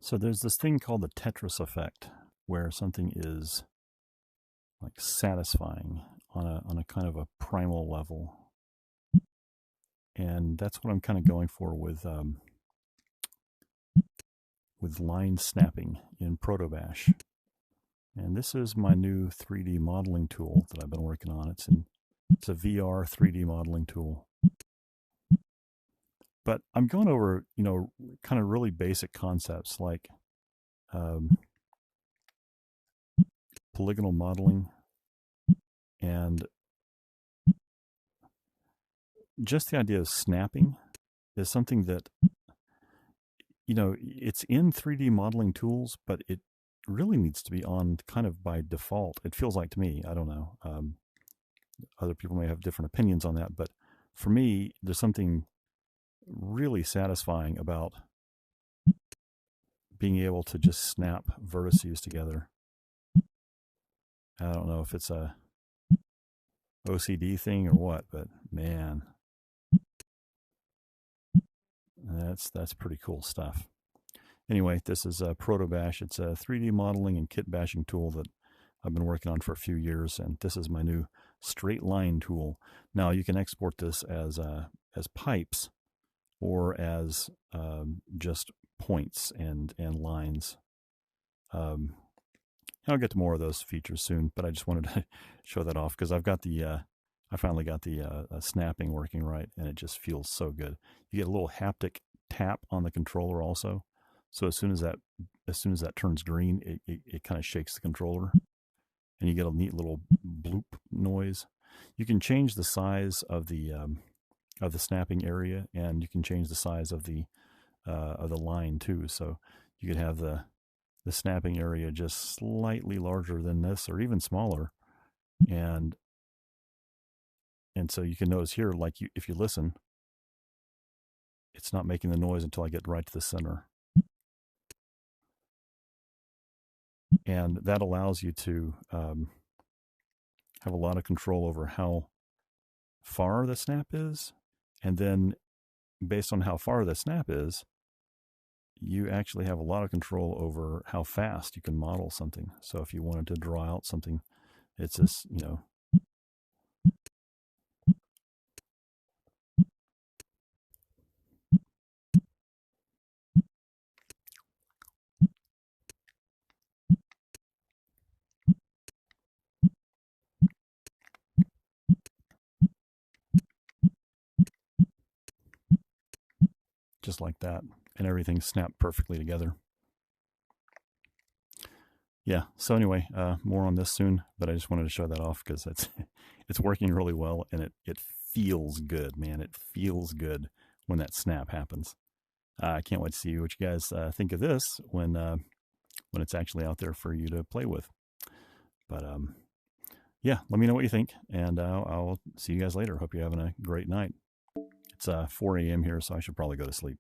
So there's this thing called the Tetris effect, where something is like satisfying on a kind of a primal level. And that's what I'm kind of going for with line snapping in ProtoBash. And this is my new 3D modeling tool that I've been working on. It's a VR 3D modeling tool. But I'm going over, kind of really basic concepts like polygonal modeling and just the idea of snapping is something that, it's in 3D modeling tools, but it really needs to be on kind of by default. It feels like to me, I don't know. Other people may have different opinions on that, but for me, there's something really satisfying about being able to just snap vertices together. I don't know if it's a OCD thing or what, but man, that's pretty cool stuff. Anyway, this is ProtoBash. It's a 3D modeling and kit bashing tool that I've been working on for a few years, and this is my new straight line tool. Now you can export this as pipes or as just points and lines. I'll get to more of those features soon, but I just wanted to show that off because I've got I finally got the snapping working right, and it just feels so good. You get a little haptic tap on the controller also. So as soon as that turns green, it kind of shakes the controller, and you get a neat little bloop noise. You can change the size of the snapping area, and you can change the size of the line too. So you could have the snapping area just slightly larger than this, or even smaller, and so you can notice here, like if you listen, it's not making the noise until I get right to the center. And that allows you to have a lot of control over how far the snap is. And then based on how far the snap is, you actually have a lot of control over how fast you can model something. So if you wanted to draw out something, it's this, just like that, and everything snapped perfectly together. Yeah, so anyway, more on this soon, but I just wanted to show that off because it's working really well, and it feels good, man. It feels good when that snap happens. I can't wait to see what you guys think of this when it's actually out there for you to play with. But yeah, let me know what you think, and I'll see you guys later. Hope you're having a great night. It's 4 a.m. here, so I should probably go to sleep.